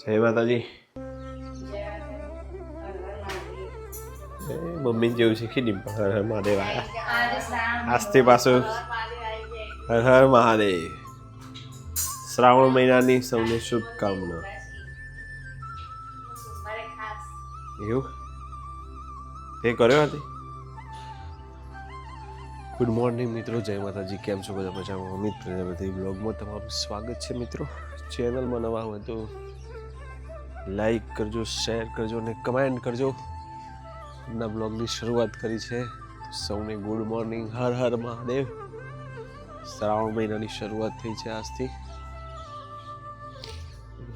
જય માતાજી. મમ્મી જેવું શીખી દી હર હર મહાદેવ આવ્યા આજથી પાછું હર હર મહાદેવ. શ્રાવણ મહિનાની સૌને શુભકામના. એવું તે કર્યો હતી. ગુડ મોર્નિંગ મિત્રો, જય માતાજી. કેમ છો બધા? મજામાં? અમિત પ્રજાપતિ બ્લોગમાં તમારું સ્વાગત છે મિત્રો. ચેનલમાં નવા હોય તો લાઈક કરજો, શેર કરજો અને કમેન્ટ કરજો. આજના બ્લોગની શરૂઆત કરી છે. સૌને ગુડ મોર્નિંગ, હર હર મહાદેવ. શ્રાવણ મહિનાની શરૂઆત થઈ છે આજથી.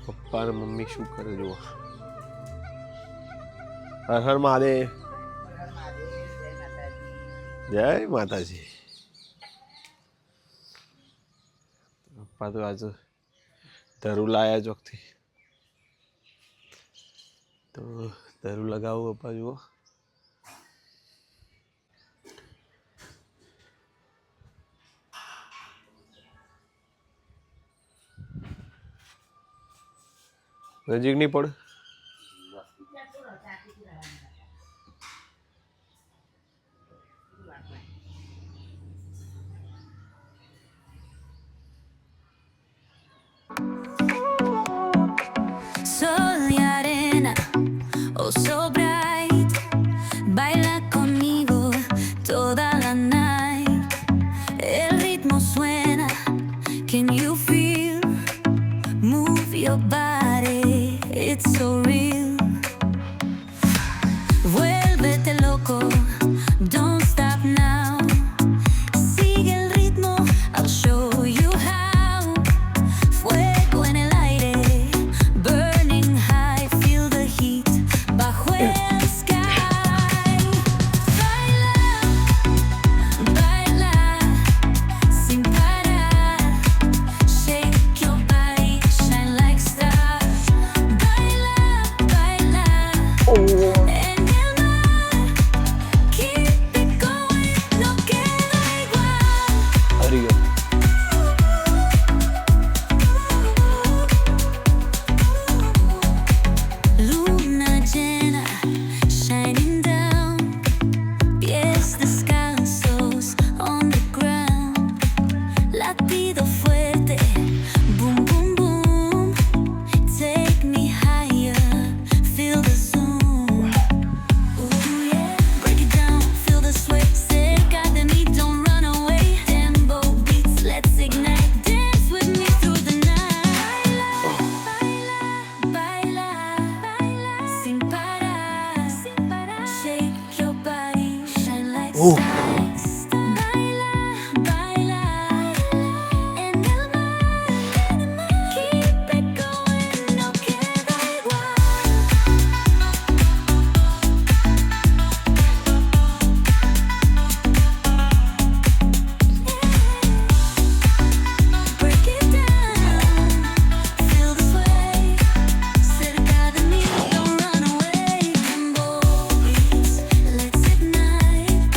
પપ્પા અને મમ્મી શું કરે જુઓ. હર હર મહાદેવ. જય માતાજી. પપ્પા તો આજે ધરું લાયા ચોકથી, તો ધરું લગાવું પપ્પા જુઓ. નજીક નહીં પડે. Sol y arena, oh so bright, baila conmigo toda la night. El ritmo suena, can you feel? Move your body, it's so real. Vuélvete loco, don't stop now. Sigue el ritmo, I'll show you how. Fuego en el aire, burning high, feel the heat bajo el sky. Baila, baila, sin parar. Shake your body, shine like stars. Baila, baila, en el mar. Keep it going, no queda igual. હરી ગયો. Luna llena, shining down, pies descalzos on the ground, latido fuerte, boom boom boom, take me higher, feel the zoom, ooh yeah, break it down, feel the sway, cerca de mí, don't run away, tempo beats, let's ignite, dance with me through the night, baila, baila, sin parar, shake your body, shine like stars, baila, baila, en el mar, keep it going, no queda igual. Break it down, feel the sway, cerca de mí, don't run away. Tempo beats, let's ignite,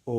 એટલા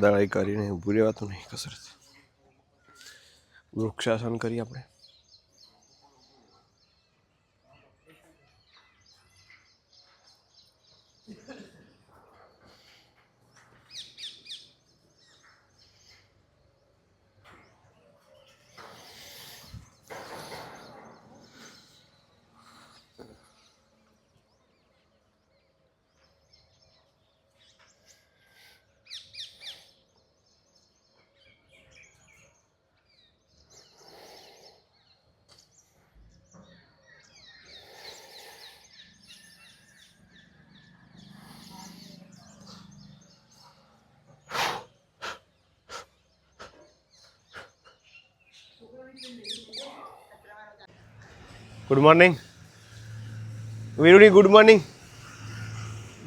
દાડાઈ કરીને ઊભું રહેવાતું નહીં કસરત. વૃક્ષાસન કરીએ આપણે. Good morning વીરુડી, good morning.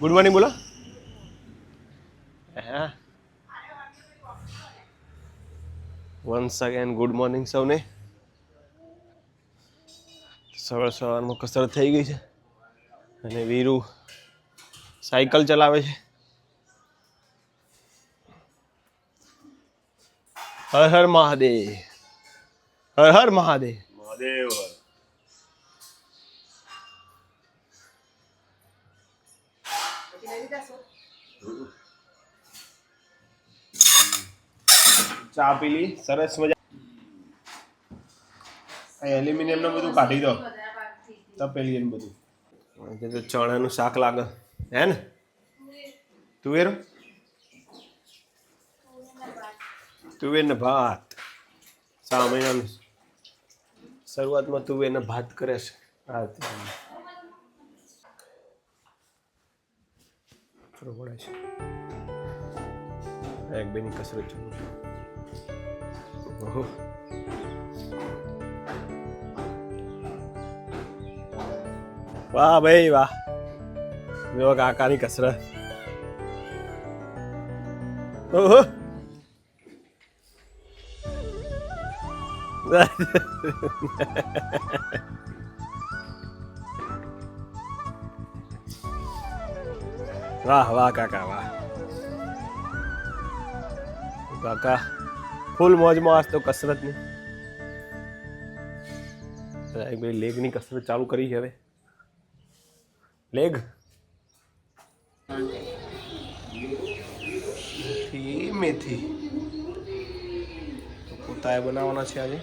Good morning બોલો. હા, વન્સ અગેન ગુડ મોર્નિંગ સૌને. સવારમાં કસરત થઈ ગઈ છે અને વીરુ સાયકલ ચલાવે છે. હર હર મહાદેવ, હર હર મહાદેવ. મહાદેવ ચા પી લી, સરસ મજા. એલ્યુમિનિયમ ને બધું કાઢી દો, તપેલી ને બધું. તો ચણાનું શાક લાગે હે ને? તુવેર, તુવેર ને ભાત. 6 મહિનાની શરૂઆતમાં તુવેર ને ભાત કરે છે. હા, પડે છે. એક બેની કસરત ચાલુ છે. ઓહો, વાહ ભાઈ વાહ. જો કાકાની કસરત. ઓહો, વાહ વાહ કાકા વાહ. કાકા ફૂલ મોજમાં આજ તો કસરતની. એક બે લેગની કસરત ચાલુ કરી છે હવે. લેગ મેથી તો પોતાએ બનાવવાના છે આજે.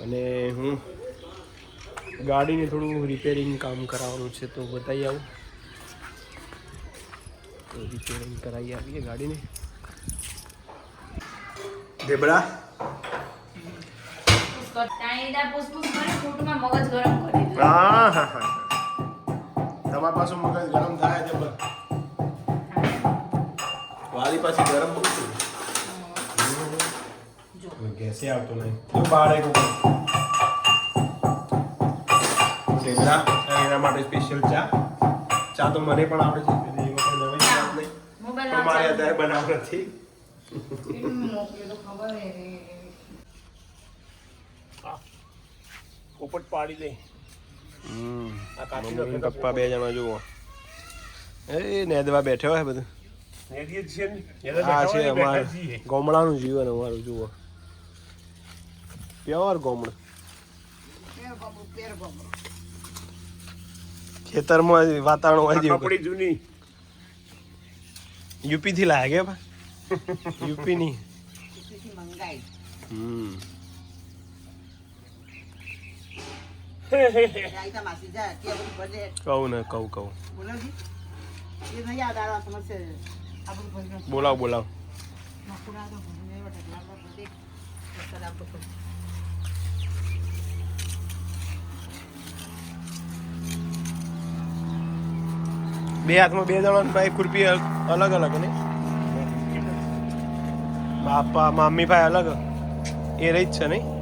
અને હું ગાડીને થોડું રિપેરિંગ કામ કરાવવાનું છે તો બતાવી આવું. તો રિપેરિંગ કરાવી આવીએ ગાડીને. ઢેબરા હા હા હા તમારી પાસે મગજ ગરમ થાય છે બસ વાલી પાછી ગરમ બહુ છે ગેસે આવતો નહીં તો બહાર એક ઢેબરા એના માટે સ્પેશિયલ ચા તો મને પણ આવડે છે એ વખત નવી વાત નહીં પણ મારે અત્યારે બનાવ નથી પોપટ પાડી દે મમ્મી પપ્પા બે જણા જુઓ એ નેદવા બેઠો હોય બધું આ છે અમારું ગોમડાનું જીવન અમારું જુઓ પ્યોર ગોમડું ખેતરમાં વાતાવરણ હોય જેવું જૂની યુપી થી લાગે યુપી ની કહું ને કહું બોલાવ બે હાથમાં બે જણા ભાઈ ખુરપી અલગ અલગ ને બાપા મમ્મી ભાઈ અલગ એ રહી જ છે નહીં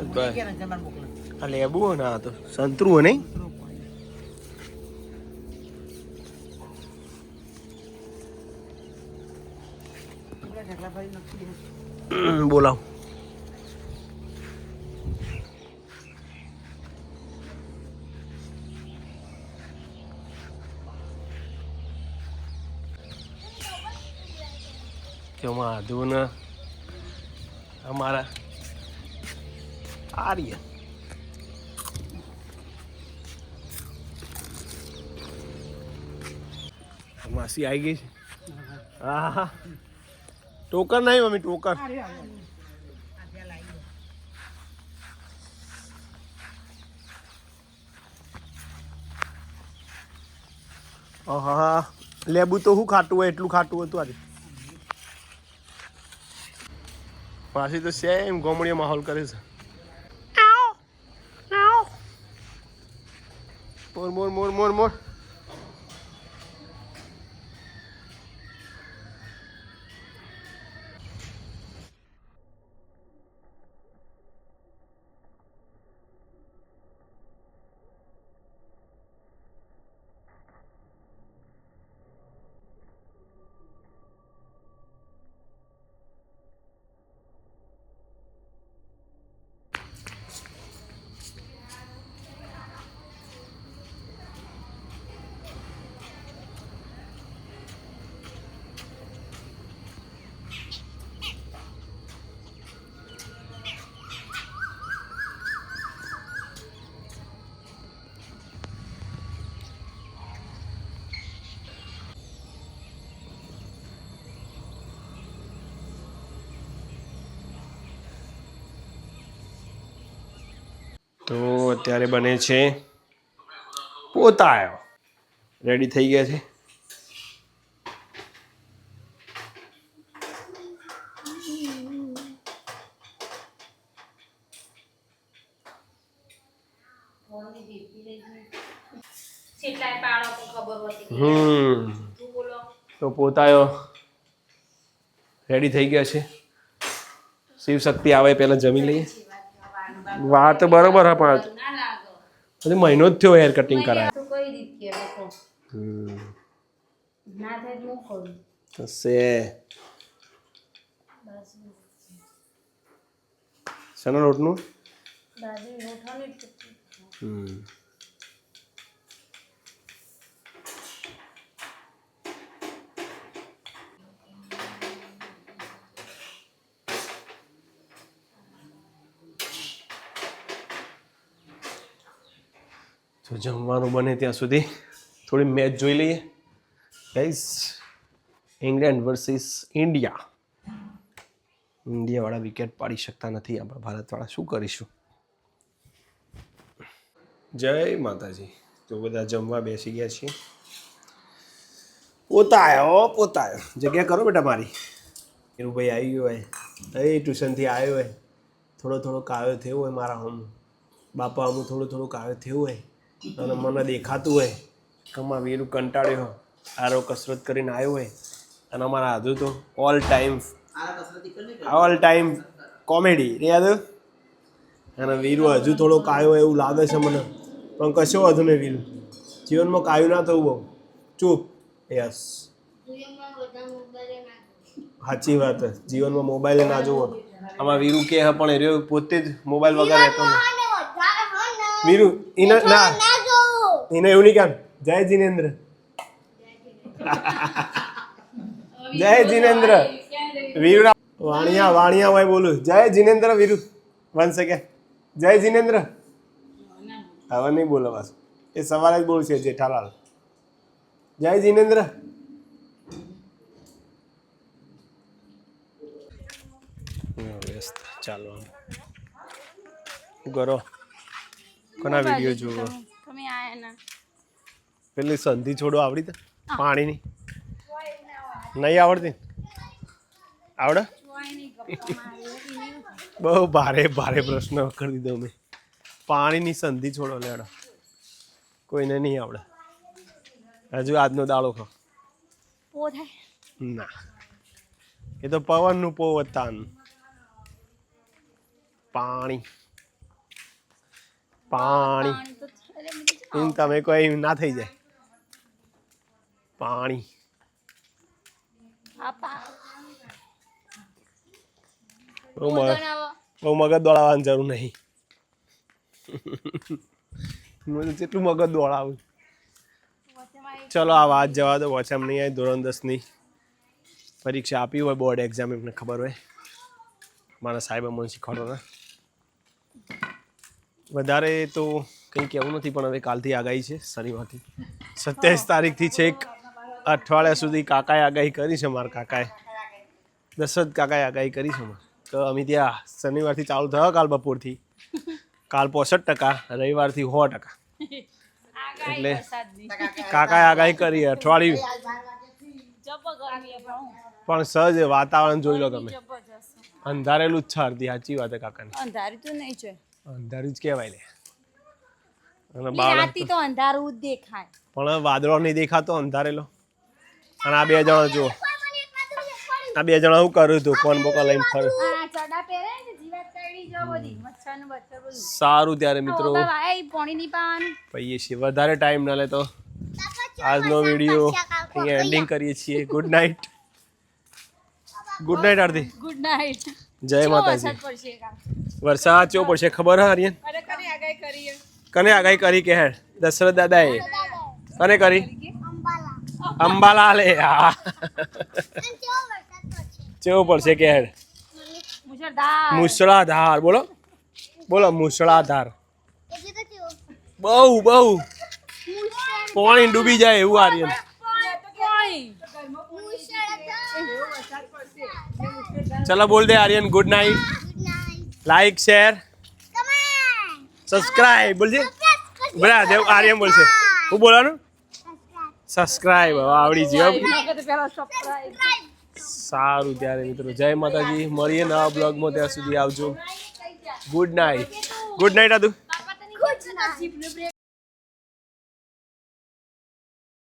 બસ આ લેબુ ને આ તો સંતરું નહીં બોલાવ કેમાં આધું ને અમારા આર્ય માસી આવી ગઈ છે હા હા ટોકર નહીં મમ્મી ટોકર હા લેબુ તો શું ખાટું હોય એટલું ખાટું હતું આજે પાછી તો સેમ ગોમડીયો માહોલ કરે છે મોર મોર મોર મોર મોર તો અત્યારે બને છે પોતાયો રેડી થઈ ગયા છે તો પોતાયો રેડી થઈ ગયા છે શિવ શક્તિ આવે પહેલા જમી લઈએ વાત બરોબર હા પણ હજી મહિનો જ થયો હેર કટિંગ કરાય શેના લોટનું તો જમવાનું બને ત્યાં સુધી થોડી મેચ જોઈ લઈએ ગાઈસ ઇંગ્લેન્ડ વર્સિસ ઇન્ડિયાવાળા વિકેટ પાડી શકતા નથી આપણા ભારતવાળા શું કરીશું જય માતાજી. તો બધા જમવા બેસી ગયા છીએ. પોતા આવ્યો. જગ્યા કરો બેટા મારી. હીરુભાઈ આવી ગયો હોય, ટ્યુશનથી આવ્યો હોય, થોડો કાયો થયો હોય મારા હમ બાપા હમ થોડું કાયો થયું હોય અને મને દેખાતું હોય કે અમારા વીરુ કંટાળ્યો આરો કસરત કરીને આવ્યો હોય અને અમારા આજુ તો ઓલ ટાઈમ કોમેડી રે યાદ અને વીરુ હજુ થોડો કાયો હોય એવું લાગે છે મને, પણ કશો વાંધો નહીં. વીરુ જીવનમાં કાયું ના થવું બહુ ચૂપ. યસ, સાચી વાત. જીવનમાં મોબાઈલ ના જોવો. આમાં વીરુ કે હા પણ એ પોતે જ મોબાઈલ વગર રહેતો ને. વીરુ એને ના એને એવું નહીં કામ. જય જીનેન્દ્ર. જય જીનેન્દ્ર. વીરુ વાણિયા હોય બોલું. જય જીનેન્દ્ર. Viru one second. જય જીનેન્દ્ર. હવે નહીં બોલો બસ, એ સવારે જ બોલશે જેઠાલાલ. જય જીનેન્દ્ર. વ્યસ્ત ચાલો કરો. કોના વિડીયો જોવો? પેલી સંધિ છોડો આવડી પાણીની નહીં આવડતી? આવડે? બહુ ભારે પ્રશ્ન કરી દીધો મેં. પાણીની સંધિ છોડો લેડો. કોઈને નહીં આવડે. હજુ આજનો દાડો ખો ના, એ તો પવનનું પોવતાન. પાણી તમે કોઈ ના થઈ જાય. પાણી બહુ મગજ દોડાવવાની જરૂર નહીં. જેટલું મગજ દોડાવું. ચલો આ વાત જવા દો. વોચમ નહીં આવી. ધોરણ 10ની પરીક્ષા આપી હોય, બોર્ડ એક્ઝામ, એમને ખબર હોય. મારા સાહેબ અમને શીખવાડો. વધારે તો કંઈ કહેવું નથી, પણ હવે કાલથી આગાહી છે શનિવારથી 27 તારીખથી છેક અઠવાડિયા સુધી કાકાએ આગાહી કરી છે. મારા કાકાએ દશરથ કાકાએ આગાહી કરી છે તો અમે ત્યાં શનિવારથી ચાલુ થયો. કાલ બપોરથી કાલ 65%, રવિવારથી 100%. એટલે કાકાએ આગાહી કરી અઠવાડિયું. પણ સહજ વાતાવરણ જોઈ લો તમે. અંધારેલું જ છે અડધી. સાચી વાત કાકાની. અંધારું તો નહીં છે. અંધારું જ કહેવાય લે. અને રાતી તો અંધારું જ દેખાય, પણ વાદળો નહીં દેખાતો, અંધારેલો. અને આ બે જણા જુઓ, આ બે જણા શું કર્યું હતું? ફોન બોકા લઈને ફર્યું. સારું ત્યારે મિત્રો પૈયે છીએ. વધારે ટાઈમ ના લે તો આજનો વિડીયો અહીંયા એન્ડિંગ કરીએ છીએ. Good night. Good night Aarti. Good night. જય માતાજી. વરસાદ ચો પડશે ખબર હે આર્યન? કને આગાહી કરી કે હે? દશરથ દાદાએ. કને કરી? અંબાલા લે. હા ચેવો પડશે કે હે? મુસળાધાર. બોલો મુસળાધાર. બહુ પાણી ડૂબી જાય એવું આર્યન. ચલો બોલ દે Aryan. Good night. Like share subscribe બોલજે. બરા દેવ આર્યન બોલશે. હું બોલવાનું? સબસ્ક્રાઇબ આવડી ગયો. સારું ત્યારે મિત્રો જય માતાજી. મળીએ નવા બ્લોગમાં. ત્યાં સુધી આવજો. Good night. ગુડ નાઇટ આદુ.